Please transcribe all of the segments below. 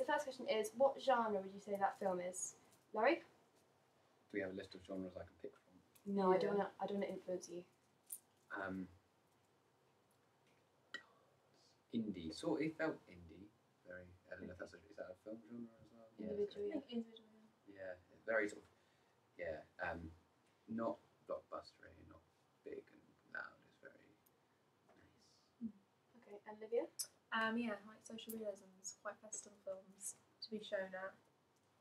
so the first question is, what genre would you say that film is? Laurie? Do we have a list of genres I can pick from? No, I don't want to influence you. Indie. Sort of, it felt indie. Very. I don't know if that's is that a film genre as well? Individual. I think individual. Yeah, very sort of. Yeah. Not blockbustery, not big and loud. It's very nice. Okay, and Olivia? Yeah, like social realisms, quite festival films to be shown at.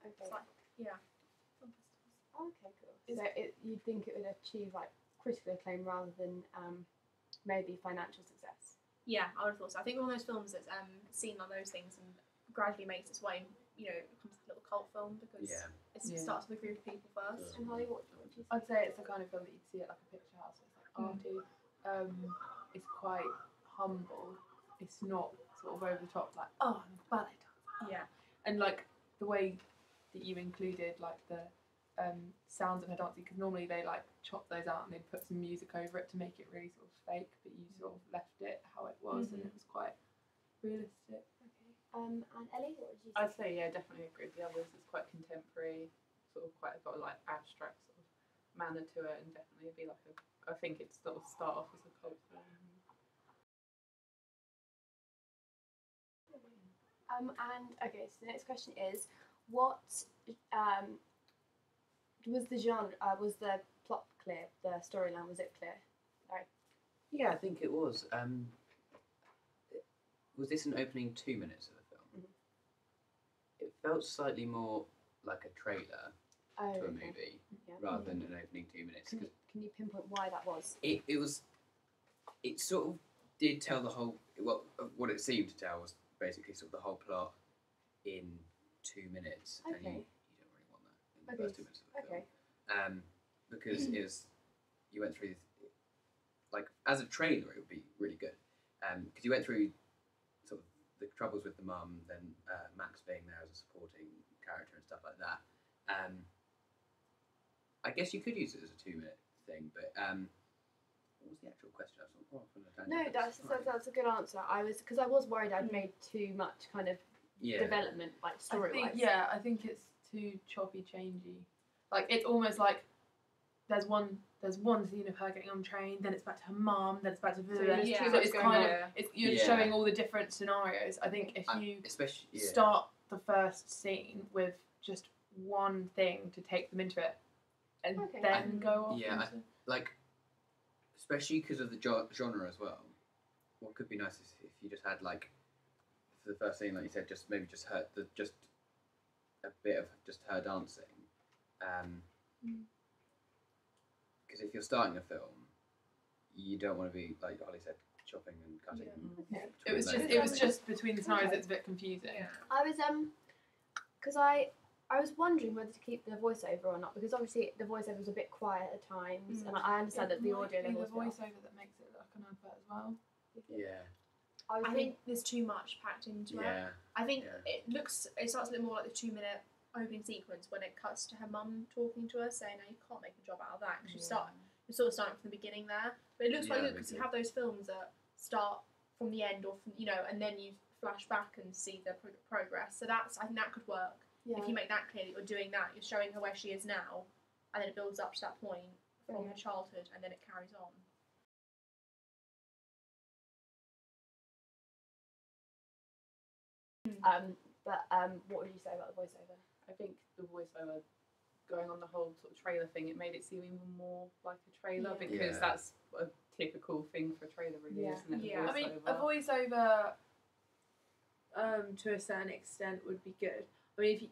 Okay. It's like, yeah, film festivals. Okay, cool. So you'd think it would achieve like critical acclaim rather than maybe financial success? Yeah, I would have thought so. I think one of those films that's seen on those things and gradually makes its way, you know, becomes like a little cult film because it starts with a group of people first. And Holly, what do you think? I'd say it's the kind of film that you'd see at like a picture house. It's like arty. It's quite humble. It's not sort of over the top like, oh, I'm a ballet dancer. Yeah. And like the way that you included like the sounds of her dancing, because normally they like chop those out and they put some music over it to make it really sort of fake, but you sort of left it how it was and it was quite realistic. Okay. And Ellie, what would you say? I'd say definitely agree with the others. It's quite contemporary, sort of quite got like abstract sort of manner to it, and definitely be like I think it's sort of start off as a cult film. And okay, so the next question is, what was the genre? Was the plot clear? The storyline, was it clear? Right. Yeah, I think it was. Was this an opening 2 minutes of the film? Mm-hmm. It felt slightly more like a trailer to a movie rather than an opening 2 minutes. Can you pinpoint why that was? It was. It sort of did tell the whole. Well, what it seemed to tell was basically sort of the whole plot in 2 minutes, and you don't really want that in the first 2 minutes of the film. Because it was, you went through like as a trailer, it would be really good because you went through sort of the troubles with the mum, then Max being there as a supporting character and stuff like that. I guess you could use it as a 2 minute thing, but what was the actual question? I was off on a tangent. No, that's a good answer. I was worried I'd made too much kind of development, like story-wise. I think it's too choppy, changey. Like it's almost like there's one scene of her getting on the train, then it's back to her mum, then it's back to So it's kind of you're showing all the different scenarios. I think if you start the first scene with just one thing to take them into it, and then go off. Yeah, especially because of the genre as well. What could be nice is if you just had like for the first scene, like you said, just maybe just her a bit of just her dancing. Because if you're starting a film, you don't want to be like Holly said, chopping and cutting. It was just between the scenarios. It's a bit confusing. Yeah. I was because I was wondering whether to keep the voiceover or not, because obviously the voiceover was a bit quiet at times, and I understand that the audio level the voiceover that makes it like an advert as well. Yeah. I think there's too much packed into it. I think it starts a little more like the 2 minute opening sequence when it cuts to her mum talking to her, saying, "No, you can't make a job out of that." Because you're sort of starting from the beginning there, but it looks quite good because you have those films that start from the end, or from, and then you flash back and see the progress. So I think that could work. Yeah. If you make that clear that you're doing that, you're showing her where she is now, and then it builds up to that point from her childhood, and then it carries on. What would you say about the voiceover? I think the voiceover, going on the whole sort of trailer thing, it made it seem even more like a trailer because that's a typical thing for a trailer, really, isn't it? Yeah. I mean, a voiceover to a certain extent would be good. I mean, if you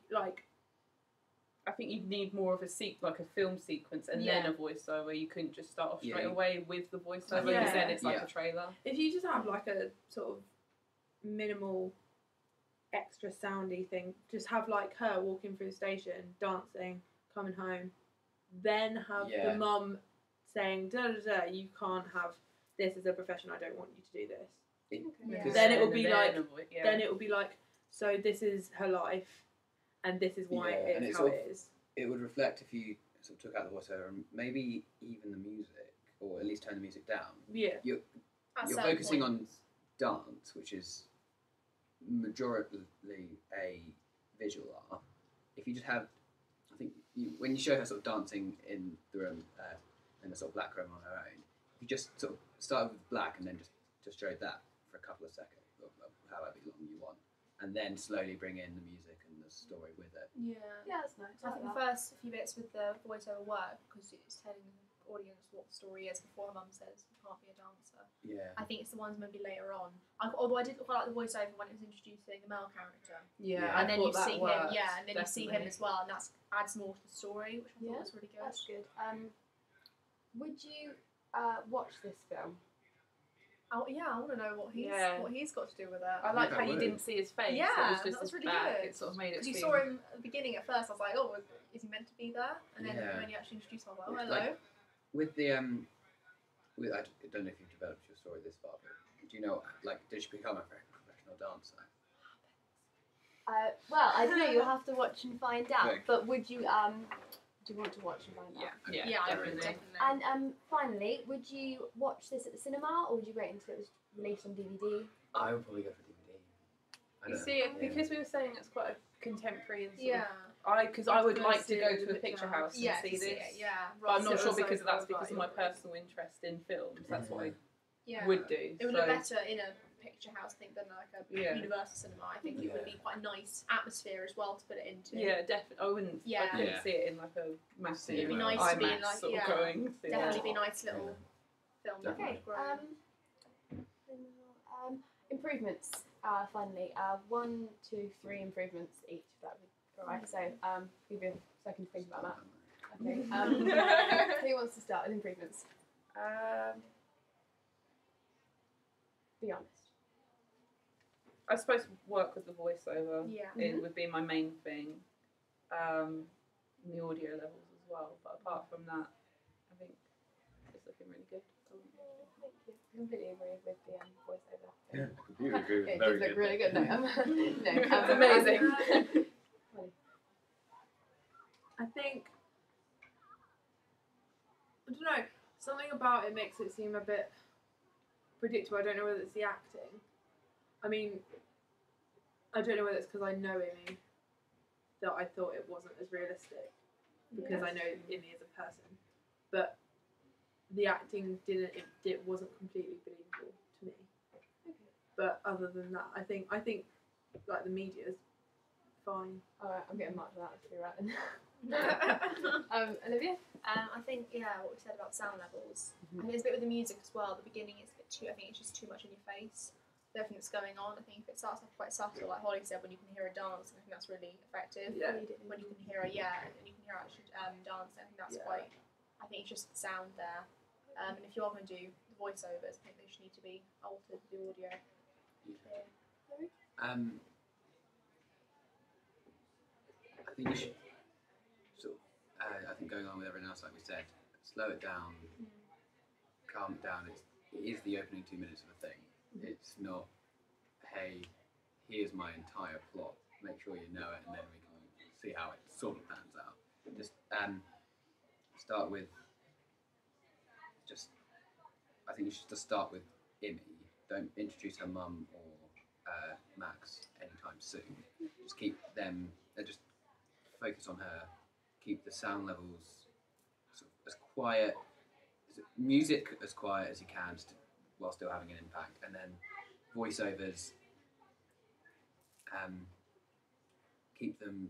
I think you'd need more of a like a film sequence and then a voiceover. You couldn't just start off straight away with the voiceover because then it's like a trailer. If you just have like a sort of minimal extra soundy thing, just have like her walking through the station, dancing, coming home, then have the mum saying, da da da, you can't have this as a profession, I don't want you to do this. Then it will be then it will be like, so this is her life and this is why it is how it is. It would reflect if you sort of took out the voiceover and maybe even the music, or at least turn the music down. Yeah. You're focusing on dance, which is majorly a visual are, if you just have, I think when you show her sort of dancing in the room, in a sort of black room on her own, you just sort of start with black and then just show that for a couple of seconds, or however long you want, and then slowly bring in the music and the story with it. Yeah. Yeah, that's nice. I think the first few bits with the voiceover work because it's telling the audience what the story is before her mum says you can't be a dancer. Yeah. I think it's the ones maybe later on. Although I did quite like the voiceover when it was introducing the male character. Yeah, And then you thought see that him, worked, and then you see him definitely. as well, and that adds more to the story, which I thought was really good. That's good. Would you watch this film? Oh yeah, I want to know what he's got to do with it. I like Yeah, how you would. didn't see his face. Yeah, it was just that was his really back. good. It sort of made it. Because you seem- saw him at the beginning at first, I was like, oh, is he meant to be there? And then Yeah. when you actually introduced him, I was like, oh, hello. With the I don't know if you've developed your story this far, but do you know, like, did she become a professional dancer? Well, I don't know. You'll have to watch and find out. Okay. But would you do you want to watch and find out? Yeah, Yeah, I would definitely. definitely. And finally, would you watch this at the cinema or would you wait until it was released on DVD? I would probably go for DVD. I You don't see, know. because we were saying it's quite a contemporary and sort Yeah. of, because I would Go like to see go it in to a the picture picture house and Yeah, see to see this. it, yeah. But I'm not So sure it's because like that's about because of my your- personal interest in films. That's what I Yeah. would do. It would look better in a picture house, I think, than like a Yeah. Universal cinema. I think it would be quite a nice atmosphere as well to put it into. Yeah, definitely. I wouldn't. Yeah. I couldn't Yeah. see it in like a massive It'd be nice to be in, IMAX like, sort yeah, of going. Thing. Definitely be a nice little film. Definitely. Okay. Improvements. Finally, 1, 2, 3 improvements each. That would be alright. So give you a second to think about that. Okay. Who wants to start with improvements? Be honest. I suppose work with the voiceover. Yeah. It would be my main thing. And the audio levels as well. But apart from that, I think it's looking really good. Thank you. I completely agree with the voiceover. Yeah, I completely agree with It very does look good. really good. No, no, It's amazing. I think, I don't know, something about it makes it seem a bit predictable. I don't know whether it's the acting. I mean, I don't know whether it's because I know Imi that I thought it wasn't as realistic because I know Imi as a person, but the acting it wasn't completely believable to me. Okay. But other than that, I think like the media's fine. Alright, I'm getting marked for that. Let's be right then. Olivia? I think what we said about sound levels. I think there's a bit with the music as well. The beginning is a bit too. I think it's just too much in your face. With everything that's going on. I think if it starts off quite subtle, like Holly said, when you can hear her dance, I think that's really effective. Yeah. When you can hear her, and you can hear her actually dance. I think that's quite. I think it's just the sound there. And if you are going to do the voiceovers, I think they just need to be altered with the audio. I think you should sort of, I think going on with everything else, like we said, slow it down, calm it down. It is the opening 2 minutes of a thing. It's not, hey, here's my entire plot, make sure you know it, and then we can see how it sort of pans out. Just start with, I think you should just start with Imi. Don't introduce her mum or Max anytime soon. Just keep them, just focus on her, keep the sound levels sort of as quiet, music as quiet as you can while still having an impact, and then voiceovers, keep them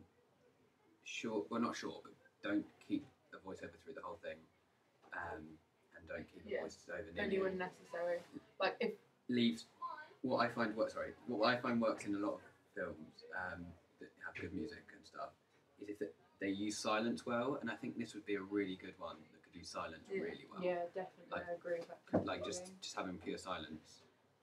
short, well not short, but don't keep the voiceover through the whole thing, and don't keep the voiceover near Only when necessary. Like if leaves. What I find works in a lot of films that have good music and stuff is if they use silence well, and I think this would be a really good one that could use silence really well. Yeah, definitely. Like- I agree with that. Like just having pure silence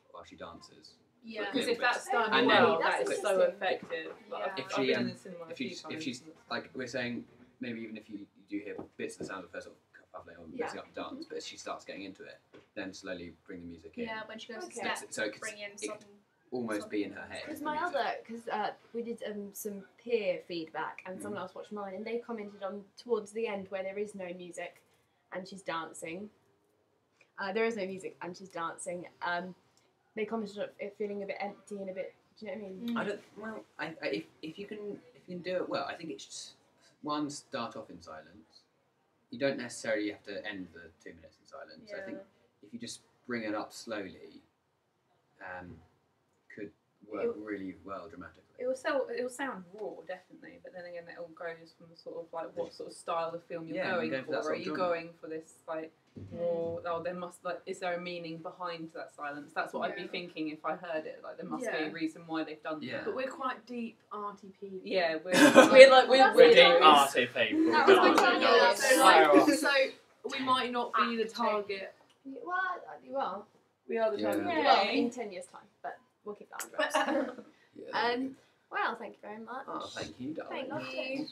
while she dances. Yeah. But Because little if that's bits. done And well, then- that is That's so interesting. effective. Like, Yeah. I've If she, been in the cinema a few if she's times. like we're saying, maybe even if you do hear bits of the sound of her sort of cuffling or messing up the dance, but as she starts getting into it, then slowly bring the music in. Yeah, when she goes to Okay. step, So it could bring in it something. could almost be in her head. Because the my music. other, because we did some peer feedback and someone else watched mine and they commented on towards the end where there is no music and she's dancing. There is no music and she's dancing. They commented on it feeling a bit empty and a bit. Do you know what I mean? I don't. Well, if you can you can do it well, I think it's just one, start off in silence. You don't necessarily have to end the 2 minutes in silence. I think if you just bring it up slowly, could work really well dramatically. It will sound raw, definitely, but then again, it all goes from the sort of like what sort of style of film you're going for. Are you going for this like raw? Oh, there must is there a meaning behind that silence? That's what I'd be thinking if I heard it. Like there must be a reason why they've done that. But we're quite deep arty people. Yeah, we're deep arty people. So we might not be the target. Well, you are. We are the target. Well, in 10 years' time, but we'll keep that on wraps. Well, thank you very much. Oh, thank you, darling. Thank you.